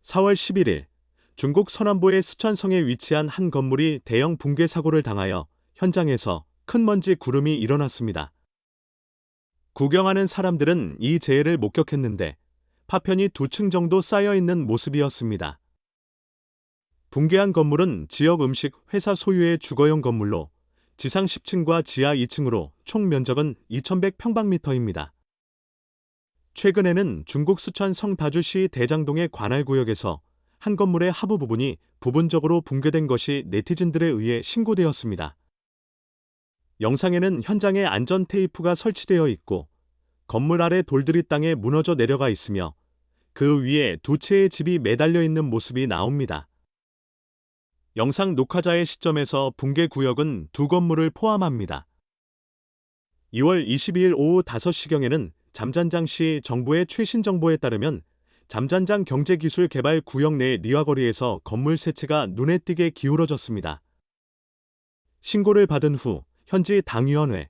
4월 11일, 중국 서남부의 스촨성에 위치한 한 건물이 대형 붕괴 사고를 당하여 현장에서 큰 먼지 구름이 일어났습니다. 구경하는 사람들은 이 재해를 목격했는데 파편이 2층 정도 쌓여 있는 모습이었습니다. 붕괴한 건물은 지역 음식 회사 소유의 주거용 건물로 지상 10층과 지하 2층으로 총 면적은 2100평방미터입니다. 최근에는 중국 스촨 성다주시 대장동의 관할구역에서 한 건물의 하부 부분이 부분적으로 붕괴된 것이 네티즌들에 의해 신고되었습니다. 영상에는 현장에 안전 테이프가 설치되어 있고 건물 아래 돌들이 땅에 무너져 내려가 있으며 그 위에 2채의 집이 매달려 있는 모습이 나옵니다. 영상 녹화자의 시점에서 붕괴 구역은 2건물을 포함합니다. 2월 22일 오후 5시경에는 잠잔장시 정부의 최신 정보에 따르면 잠잔장 경제기술개발 구역 내 리화거리에서 건물 3채가 눈에 띄게 기울어졌습니다. 신고를 받은 후 현지 당위원회,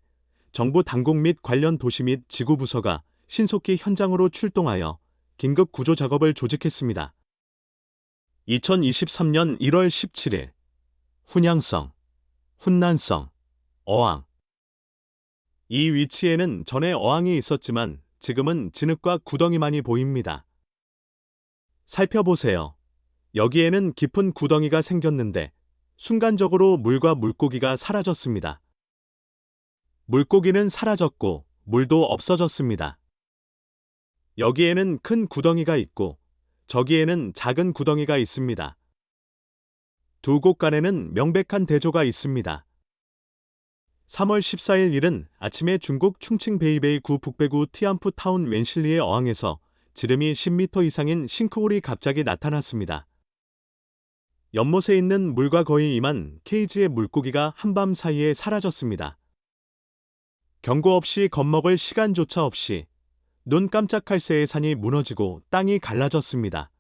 정부 당국 및 관련 도시 및 지구부서가 신속히 현장으로 출동하여 긴급 구조 작업을 조직했습니다. 2023년 1월 17일, 훈양성, 훈난성, 어항. 이 위치에는 전에 어항이 있었지만 지금은 진흙과 구덩이만이 보입니다. 살펴보세요. 여기에는 깊은 구덩이가 생겼는데 순간적으로 물과 물고기가 사라졌습니다. 물고기는 사라졌고 물도 없어졌습니다. 여기에는 큰 구덩이가 있고 저기에는 작은 구덩이가 있습니다. 두 곳 간에는 명백한 대조가 있습니다. 3월 14일 일은 아침에 중국 충칭 베이베이 구 북배구 티안푸 타운 웬실리의 어항에서 지름이 10m 이상인 싱크홀이 갑자기 나타났습니다. 연못에 있는 물과 거의 임한 케이지의 물고기가 한밤 사이에 사라졌습니다. 경고 없이 겁먹을 시간조차 없이 눈 깜짝할 새의 산이 무너지고 땅이 갈라졌습니다.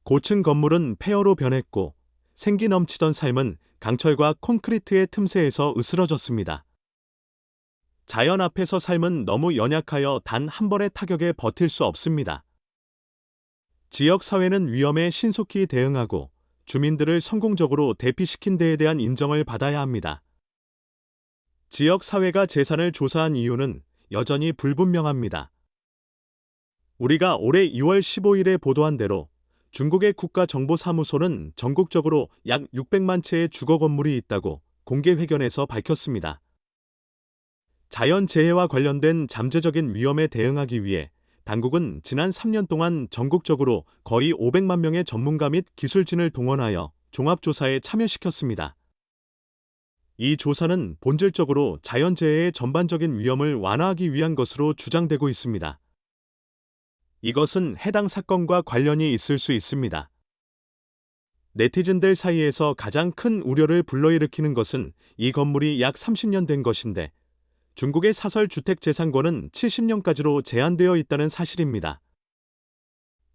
고층 건물은 폐허로 변했고 생기 넘치던 삶은 강철과 콘크리트의 틈새에서 으스러졌습니다. 자연 앞에서 삶은 너무 연약하여 단 한 번의 타격에 버틸 수 없습니다. 지역사회는 위험에 신속히 대응하고 주민들을 성공적으로 대피시킨 데에 대한 인정을 받아야 합니다. 지역사회가 재산을 조사한 이유는 여전히 불분명합니다. 우리가 올해 2월 15일에 보도한 대로 중국의 국가정보사무소는 전국적으로 약 600만 채의 주거 건물이 있다고 공개회견에서 밝혔습니다. 자연재해와 관련된 잠재적인 위험에 대응하기 위해 당국은 지난 3년 동안 전국적으로 거의 500만 명의 전문가 및 기술진을 동원하여 종합조사에 참여시켰습니다. 이 조사는 본질적으로 자연재해의 전반적인 위험을 완화하기 위한 것으로 주장되고 있습니다. 이것은 해당 사건과 관련이 있을 수 있습니다. 네티즌들 사이에서 가장 큰 우려를 불러일으키는 것은 이 건물이 약 30년 된 것인데 중국의 사설주택재산권은 70년까지로 제한되어 있다는 사실입니다.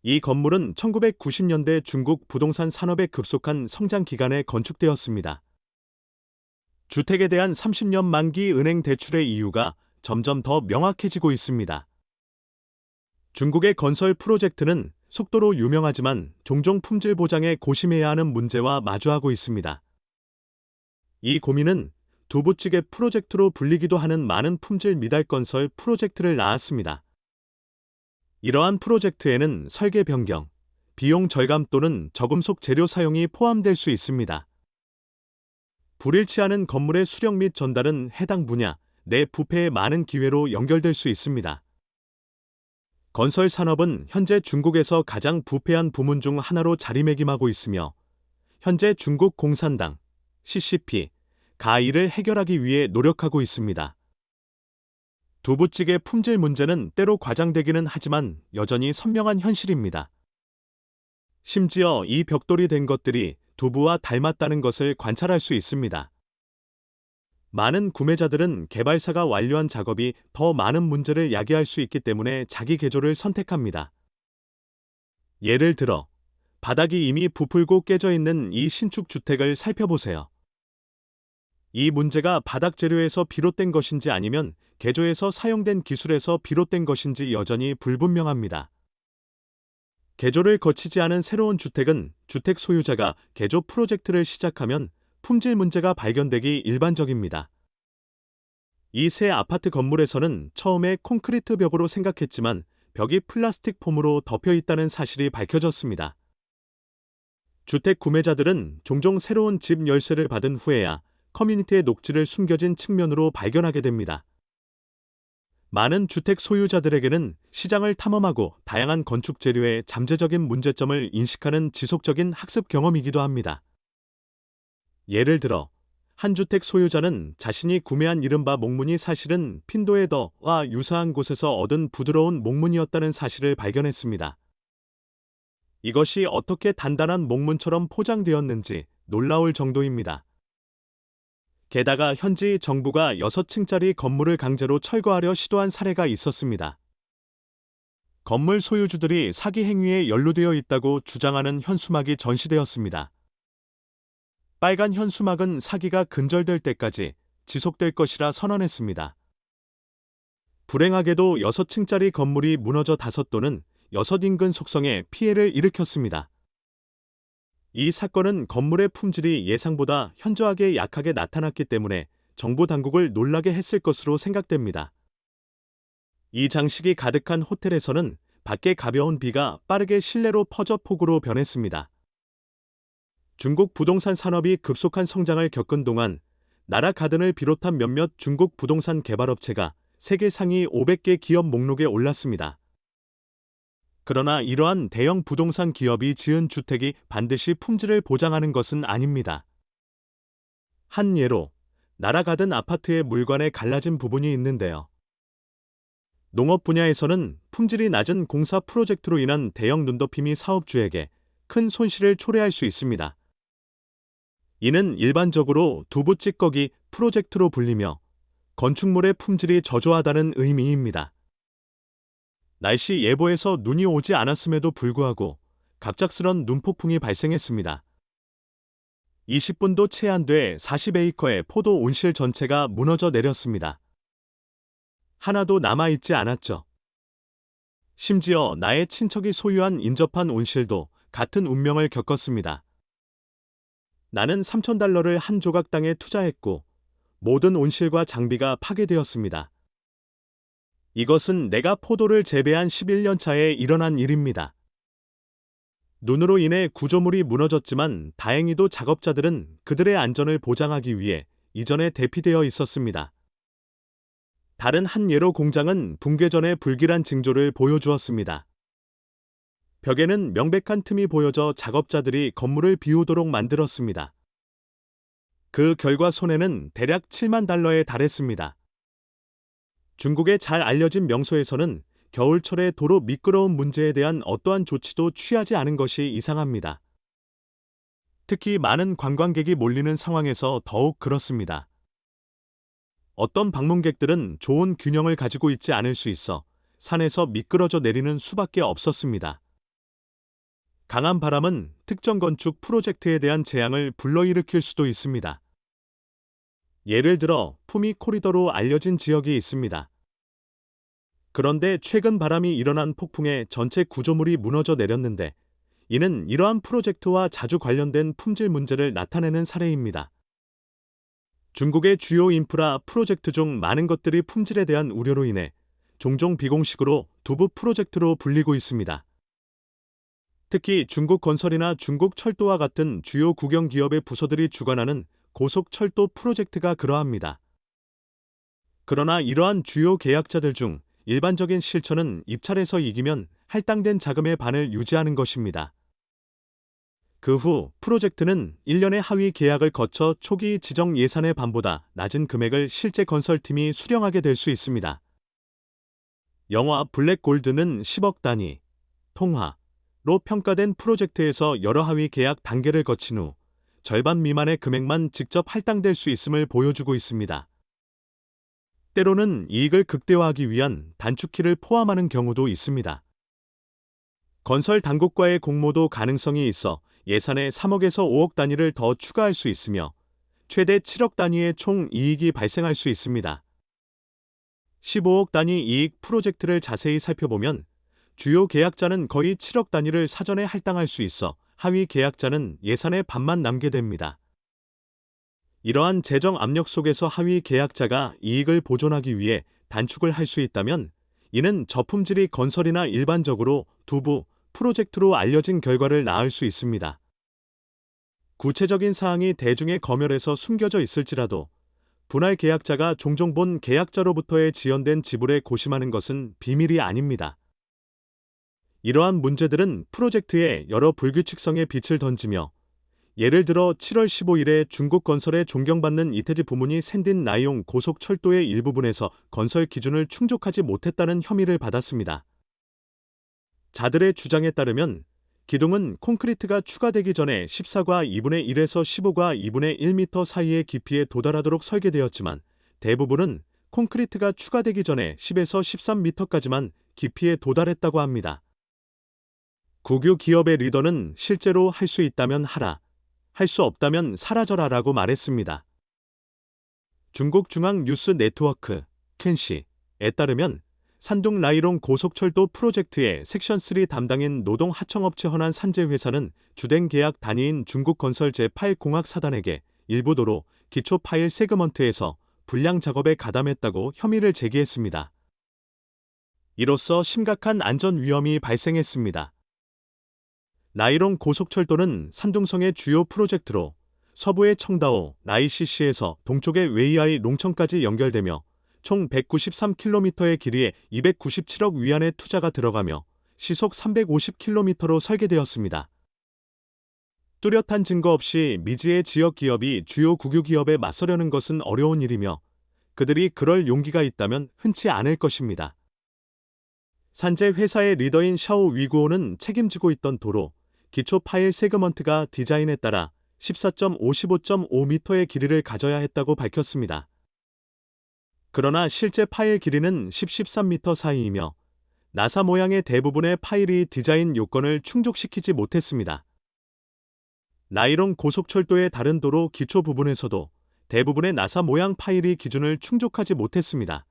이 건물은 1990년대 중국 부동산 산업의 급속한 성장 기간에 건축되었습니다. 주택에 대한 30년 만기 은행 대출의 이유가 점점 더 명확해지고 있습니다. 중국의 건설 프로젝트는 속도로 유명하지만 종종 품질 보장에 고심해야 하는 문제와 마주하고 있습니다. 이 고민은 두부찌개 프로젝트로 불리기도 하는 많은 품질 미달 건설 프로젝트를 낳았습니다. 이러한 프로젝트에는 설계 변경, 비용 절감 또는 저금속 재료 사용이 포함될 수 있습니다. 불일치 않은 건물의 수령 및 전달은 해당 분야 내 부패의 많은 기회로 연결될 수 있습니다. 건설 산업은 현재 중국에서 가장 부패한 부문 중 하나로 자리매김하고 있으며 현재 중국 공산당, CCP, 가 이를 해결하기 위해 노력하고 있습니다. 두부찌개 품질 문제는 때로 과장되기는 하지만 여전히 선명한 현실입니다. 심지어 이 벽돌이 된 것들이 두부와 닮았다는 것을 관찰할 수 있습니다. 많은 구매자들은 개발사가 완료한 작업이 더 많은 문제를 야기할 수 있기 때문에 자기 개조를 선택합니다. 예를 들어, 바닥이 이미 부풀고 깨져 있는 이 신축 주택을 살펴보세요. 이 문제가 바닥 재료에서 비롯된 것인지 아니면 개조에서 사용된 기술에서 비롯된 것인지 여전히 불분명합니다. 개조를 거치지 않은 새로운 주택은 주택 소유자가 개조 프로젝트를 시작하면 품질 문제가 발견되기 일반적입니다. 이 새 아파트 건물에서는 처음에 콘크리트 벽으로 생각했지만 벽이 플라스틱 폼으로 덮여 있다는 사실이 밝혀졌습니다. 주택 구매자들은 종종 새로운 집 열쇠를 받은 후에야 커뮤니티의 녹지를 숨겨진 측면으로 발견하게 됩니다. 많은 주택 소유자들에게는 시장을 탐험하고 다양한 건축 재료의 잠재적인 문제점을 인식하는 지속적인 학습 경험이기도 합니다. 예를 들어, 한 주택 소유자는 자신이 구매한 이른바 목문이 사실은 핀도에더와 유사한 곳에서 얻은 부드러운 목문이었다는 사실을 발견했습니다. 이것이 어떻게 단단한 목문처럼 포장되었는지 놀라울 정도입니다. 게다가 현지 정부가 6층짜리 건물을 강제로 철거하려 시도한 사례가 있었습니다. 건물 소유주들이 사기 행위에 연루되어 있다고 주장하는 현수막이 전시되었습니다. 빨간 현수막은 사기가 근절될 때까지 지속될 것이라 선언했습니다. 불행하게도 6층짜리 건물이 무너져 5도는 6 인근 속성에 피해를 일으켰습니다. 이 사건은 건물의 품질이 예상보다 현저하게 약하게 나타났기 때문에 정부 당국을 놀라게 했을 것으로 생각됩니다. 이 장식이 가득한 호텔에서는 밖에 가벼운 비가 빠르게 실내로 퍼져 폭우로 변했습니다. 중국 부동산 산업이 급속한 성장을 겪은 동안 나라 가든을 비롯한 몇몇 중국 부동산 개발업체가 세계 상위 500개 기업 목록에 올랐습니다. 그러나 이러한 대형 부동산 기업이 지은 주택이 반드시 품질을 보장하는 것은 아닙니다. 한 예로 나라 가든 아파트의 물관에 갈라진 부분이 있는데요. 농업 분야에서는 품질이 낮은 공사 프로젝트로 인한 대형 눈덮임이 사업주에게 큰 손실을 초래할 수 있습니다. 이는 일반적으로 두부 찌꺼기 프로젝트로 불리며 건축물의 품질이 저조하다는 의미입니다. 날씨 예보에서 눈이 오지 않았음에도 불구하고 갑작스런 눈폭풍이 발생했습니다. 20분도 채 안 돼 40에이커의 포도 온실 전체가 무너져 내렸습니다. 하나도 남아있지 않았죠. 심지어 나의 친척이 소유한 인접한 온실도 같은 운명을 겪었습니다. 나는 $3,000를 한 조각 땅에 투자했고 모든 온실과 장비가 파괴되었습니다. 이것은 내가 포도를 재배한 11년 차에 일어난 일입니다. 눈으로 인해 구조물이 무너졌지만 다행히도 작업자들은 그들의 안전을 보장하기 위해 이전에 대피되어 있었습니다. 다른 한 예로 공장은 붕괴 전의 불길한 징조를 보여주었습니다. 벽에는 명백한 틈이 보여져 작업자들이 건물을 비우도록 만들었습니다. 그 결과 손해는 대략 $70,000에 달했습니다. 중국의 잘 알려진 명소에서는 겨울철에 도로 미끄러운 문제에 대한 어떠한 조치도 취하지 않은 것이 이상합니다. 특히 많은 관광객이 몰리는 상황에서 더욱 그렇습니다. 어떤 방문객들은 좋은 균형을 가지고 있지 않을 수 있어 산에서 미끄러져 내리는 수밖에 없었습니다. 강한 바람은 특정 건축 프로젝트에 대한 재앙을 불러일으킬 수도 있습니다. 예를 들어 푸미 코리더로 알려진 지역이 있습니다. 그런데 최근 바람이 일어난 폭풍에 전체 구조물이 무너져 내렸는데 이는 이러한 프로젝트와 자주 관련된 품질 문제를 나타내는 사례입니다. 중국의 주요 인프라 프로젝트 중 많은 것들이 품질에 대한 우려로 인해 종종 비공식으로 두부 프로젝트로 불리고 있습니다. 특히 중국 건설이나 중국 철도와 같은 주요 국영 기업의 부서들이 주관하는 고속철도 프로젝트가 그러합니다. 그러나 이러한 주요 계약자들 중 일반적인 실천은 입찰에서 이기면 할당된 자금의 반을 유지하는 것입니다. 그 후 프로젝트는 1년의 하위 계약을 거쳐 초기 지정 예산의 반보다 낮은 금액을 실제 건설팀이 수령하게 될 수 있습니다. 영화 블랙 골드는 10억 단위, 통화로 평가된 프로젝트에서 여러 하위 계약 단계를 거친 후 절반 미만의 금액만 직접 할당될 수 있음을 보여주고 있습니다. 때로는 이익을 극대화하기 위한 단축키를 포함하는 경우도 있습니다. 건설 당국과의 공모도 가능성이 있어 예산에 3억에서 5억 단위를 더 추가할 수 있으며 최대 7억 단위의 총 이익이 발생할 수 있습니다. 15억 단위 이익 프로젝트를 자세히 살펴보면 주요 계약자는 거의 7억 단위를 사전에 할당할 수 있어 하위 계약자는 예산의 반만 남게 됩니다. 이러한 재정 압력 속에서 하위 계약자가 이익을 보존하기 위해 단축을 할 수 있다면 이는 저품질이 건설이나 일반적으로 두부, 프로젝트로 알려진 결과를 낳을 수 있습니다. 구체적인 사항이 대중의 검열에서 숨겨져 있을지라도 분할 계약자가 종종 본 계약자로부터의 지연된 지불에 고심하는 것은 비밀이 아닙니다. 이러한 문제들은 프로젝트에 여러 불규칙성의 빛을 던지며 예를 들어 7월 15일에 중국건설에 존경받는 이태지 부문이 샌딘 나이용 고속철도의 일부분에서 건설 기준을 충족하지 못했다는 혐의를 받았습니다. 자들의 주장에 따르면 기둥은 콘크리트가 추가되기 전에 14과 2분의 1에서 15과 2분의 1m 사이의 깊이에 도달하도록 설계되었지만 대부분은 콘크리트가 추가되기 전에 10에서 13m까지만 깊이에 도달했다고 합니다. 국유 기업의 리더는 실제로 할 수 있다면 하라, 할 수 없다면 사라져라라고 말했습니다. 중국 중앙 뉴스 네트워크 켄시에 따르면 산둥 나이롱 고속철도 프로젝트의 섹션 3 담당인 노동하청업체 허난 산재회사는 주된 계약 단위인 중국건설 제8공학사단에게 일부 도로 기초 파일 세그먼트에서 불량 작업에 가담했다고 혐의를 제기했습니다. 이로써 심각한 안전 위험이 발생했습니다. 나이롱 고속철도는 산둥성의 주요 프로젝트로 서부의 청다오, 나이시시에서 동쪽의 웨이아이 농청까지 연결되며 총 193km의 길이에 297억 위안의 투자가 들어가며 시속 350km로 설계되었습니다. 뚜렷한 증거 없이 미지의 지역 기업이 주요 국유 기업에 맞서려는 것은 어려운 일이며 그들이 그럴 용기가 있다면 흔치 않을 것입니다. 산재 회사의 리더인 샤오 위구오는 책임지고 있던 도로, 기초 파일 세그먼트가 디자인에 따라 14.55.5m의 길이를 가져야 했다고 밝혔습니다. 그러나 실제 파일 길이는 13m 사이이며 나사 모양의 대부분의 파일이 디자인 요건을 충족시키지 못했습니다. 나이롱 고속철도의 다른 도로 기초 부분에서도 대부분의 나사 모양 파일이 기준을 충족하지 못했습니다.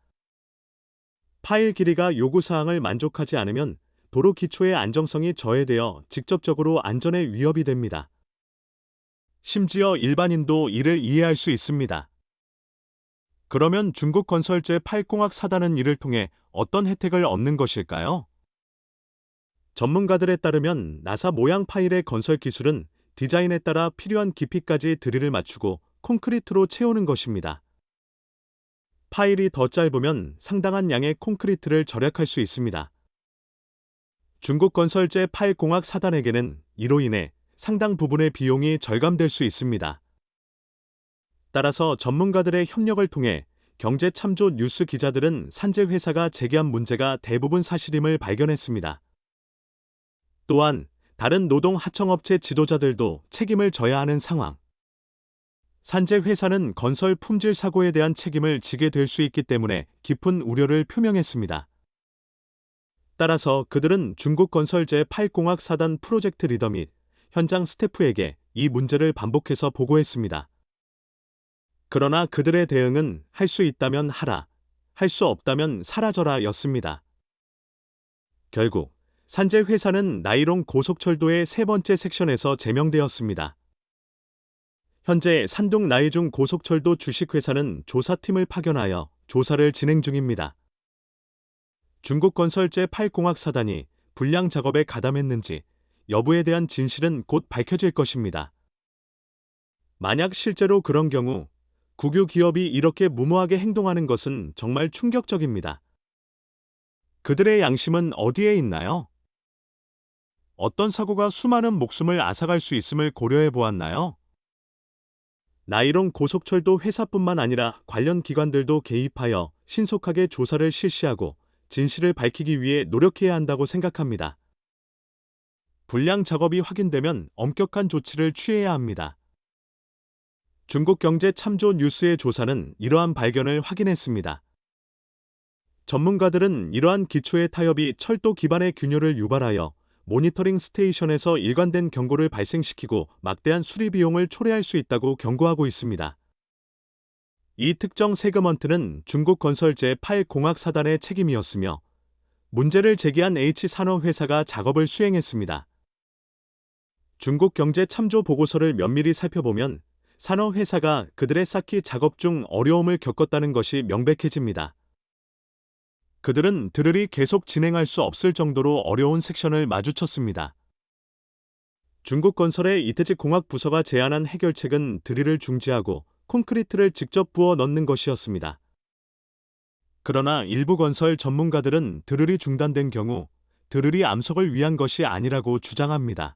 파일 길이가 요구사항을 만족하지 않으면 도로 기초의 안정성이 저해되어 직접적으로 안전에 위협이 됩니다. 심지어 일반인도 이를 이해할 수 있습니다. 그러면 중국건설 제8공학사단은 이를 통해 어떤 혜택을 얻는 것일까요? 전문가들에 따르면 나사 모양 파일의 건설 기술은 디자인에 따라 필요한 깊이까지 드릴을 맞추고 콘크리트로 채우는 것입니다. 파일이 더 짧으면 상당한 양의 콘크리트를 절약할 수 있습니다. 중국건설 제8공학사단에게는 이로 인해 상당 부분의 비용이 절감될 수 있습니다. 따라서 전문가들의 협력을 통해 경제참조 뉴스 기자들은 산재 회사가 제기한 문제가 대부분 사실임을 발견했습니다. 또한 다른 노동하청업체 지도자들도 책임을 져야 하는 상황. 산재 회사는 건설 품질 사고에 대한 책임을 지게 될 수 있기 때문에 깊은 우려를 표명했습니다. 따라서 그들은 중국건설 제8공학사단 프로젝트 리더 및 현장 스태프에게 이 문제를 반복해서 보고했습니다. 그러나 그들의 대응은 할 수 있다면 하라, 할 수 없다면 사라져라 였습니다. 결국 산재 회사는 나이롱 고속철도의 세 번째 섹션에서 제명되었습니다. 현재 산둥 나이중 고속철도 주식회사는 조사팀을 파견하여 조사를 진행 중입니다. 중국건설 제8공학사단이 불량 작업에 가담했는지 여부에 대한 진실은 곧 밝혀질 것입니다. 만약 실제로 그런 경우 국유 기업이 이렇게 무모하게 행동하는 것은 정말 충격적입니다. 그들의 양심은 어디에 있나요? 어떤 사고가 수많은 목숨을 앗아갈 수 있음을 고려해 보았나요? 나이롱 고속철도 회사뿐만 아니라 관련 기관들도 개입하여 신속하게 조사를 실시하고 진실을 밝히기 위해 노력해야 한다고 생각합니다. 불량 작업이 확인되면 엄격한 조치를 취해야 합니다. 중국경제참조 뉴스의 조사는 이러한 발견을 확인했습니다. 전문가들은 이러한 기초의 타협이 철도 기반의 균열을 유발하여 모니터링 스테이션에서 일관된 경고를 발생시키고 막대한 수리 비용을 초래할 수 있다고 경고하고 있습니다. 이 특정 세그먼트는 중국건설 제8공학사단의 책임이었으며 문제를 제기한 H산업회사가 작업을 수행했습니다. 중국 경제 참조 보고서를 면밀히 살펴보면 산업회사가 그들의 쌓기 작업 중 어려움을 겪었다는 것이 명백해집니다. 그들은 드릴이 계속 진행할 수 없을 정도로 어려운 섹션을 마주쳤습니다. 중국 건설의 이태직 공학 부서가 제안한 해결책은 드릴을 중지하고 콘크리트를 직접 부어 넣는 것이었습니다. 그러나 일부 건설 전문가들은 드릴이 중단된 경우 드릴이 암석을 위한 것이 아니라고 주장합니다.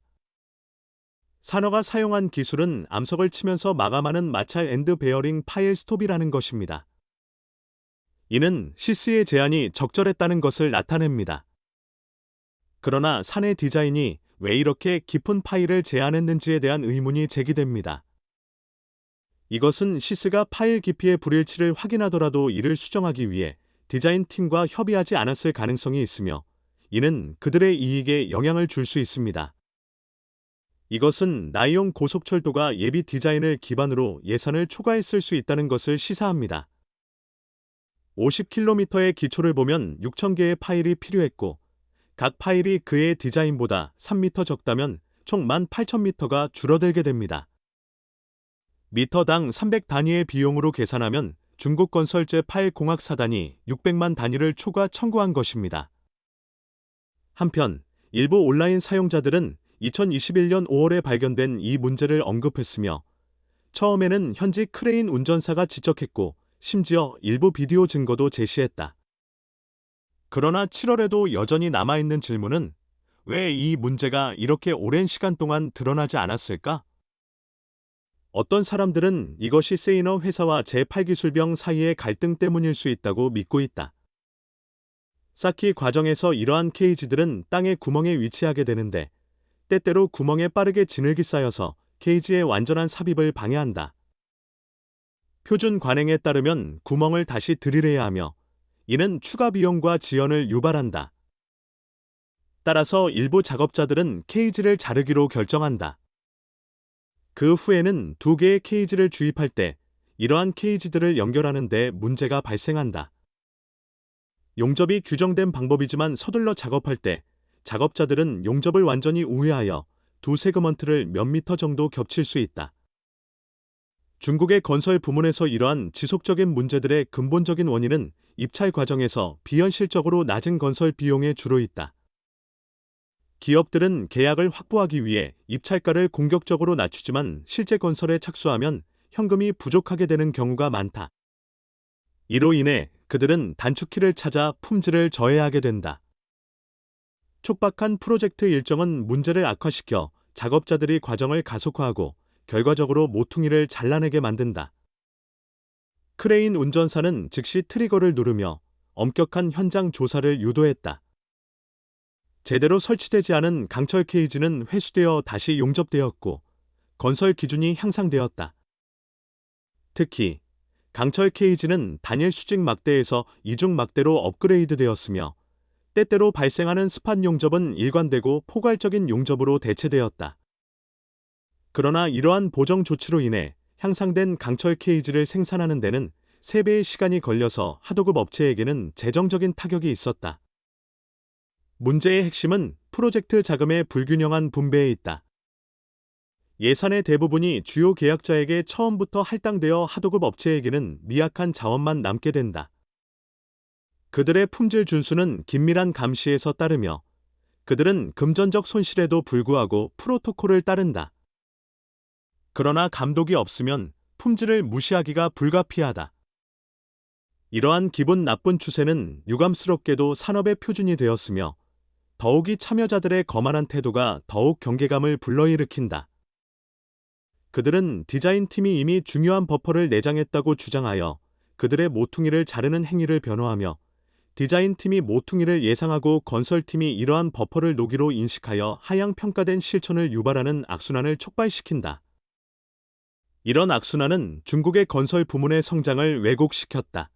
산업가 사용한 기술은 암석을 치면서 마감하는 마찰 앤드 베어링 파일 스톱이라는 것입니다. 이는 시스의 제안이 적절했다는 것을 나타냅니다. 그러나 산의 디자인이 왜 이렇게 깊은 파일을 제안했는지에 대한 의문이 제기됩니다. 이것은 시스가 파일 깊이의 불일치를 확인하더라도 이를 수정하기 위해 디자인팀과 협의하지 않았을 가능성이 있으며 이는 그들의 이익에 영향을 줄 수 있습니다. 이것은 나이용 고속철도가 예비 디자인을 기반으로 예산을 초과했을 수 있다는 것을 시사합니다. 50km의 기초를 보면 6,000개의 파일이 필요했고 각 파일이 그의 디자인보다 3m 적다면 총 18,000m가 줄어들게 됩니다. 미터당 300 단위의 비용으로 계산하면 중국 건설제 파일 공학 사단이 600만 단위를 초과 청구한 것입니다. 한편 일부 온라인 사용자들은 2021년 5월에 발견된 이 문제를 언급했으며 처음에는 현지 크레인 운전사가 지적했고 심지어 일부 비디오 증거도 제시했다. 그러나 7월에도 여전히 남아있는 질문은 왜 이 문제가 이렇게 오랜 시간 동안 드러나지 않았을까? 어떤 사람들은 이것이 세이너 회사와 제8기술병 사이의 갈등 때문일 수 있다고 믿고 있다. 쌓기 과정에서 이러한 케이지들은 땅의 구멍에 위치하게 되는데 때때로 구멍에 빠르게 진흙이 쌓여서 케이지의 완전한 삽입을 방해한다. 표준 관행에 따르면 구멍을 다시 드릴해야 하며 이는 추가 비용과 지연을 유발한다. 따라서 일부 작업자들은 케이지를 자르기로 결정한다. 그 후에는 2개의 케이지를 주입할 때 이러한 케이지들을 연결하는 데 문제가 발생한다. 용접이 규정된 방법이지만 서둘러 작업할 때 작업자들은 용접을 완전히 우회하여 두 세그먼트를 몇 미터 정도 겹칠 수 있다. 중국의 건설 부문에서 이러한 지속적인 문제들의 근본적인 원인은 입찰 과정에서 비현실적으로 낮은 건설 비용에 주로 있다. 기업들은 계약을 확보하기 위해 입찰가를 공격적으로 낮추지만 실제 건설에 착수하면 현금이 부족하게 되는 경우가 많다. 이로 인해 그들은 단축키를 찾아 품질을 저해하게 된다. 촉박한 프로젝트 일정은 문제를 악화시켜 작업자들이 과정을 가속화하고 결과적으로 모퉁이를 잘라내게 만든다. 크레인 운전사는 즉시 트리거를 누르며 엄격한 현장 조사를 유도했다. 제대로 설치되지 않은 강철 케이지는 회수되어 다시 용접되었고 건설 기준이 향상되었다. 특히 강철 케이지는 단일 수직 막대에서 이중 막대로 업그레이드되었으며 때때로 발생하는 스팟 용접은 일관되고 포괄적인 용접으로 대체되었다. 그러나 이러한 보정 조치로 인해 향상된 강철 케이지를 생산하는 데는 3배의 시간이 걸려서 하도급 업체에게는 재정적인 타격이 있었다. 문제의 핵심은 프로젝트 자금의 불균형한 분배에 있다. 예산의 대부분이 주요 계약자에게 처음부터 할당되어 하도급 업체에게는 미약한 자원만 남게 된다. 그들의 품질 준수는 긴밀한 감시에서 따르며 그들은 금전적 손실에도 불구하고 프로토콜을 따른다. 그러나 감독이 없으면 품질을 무시하기가 불가피하다. 이러한 기분 나쁜 추세는 유감스럽게도 산업의 표준이 되었으며 더욱이 참여자들의 거만한 태도가 더욱 경계감을 불러일으킨다. 그들은 디자인팀이 이미 중요한 버퍼를 내장했다고 주장하여 그들의 모퉁이를 자르는 행위를 변호하며 디자인팀이 모퉁이를 예상하고 건설팀이 이러한 버퍼를 노기로 인식하여 하향 평가된 실천을 유발하는 악순환을 촉발시킨다. 이런 악순환은 중국의 건설 부문의 성장을 왜곡시켰다.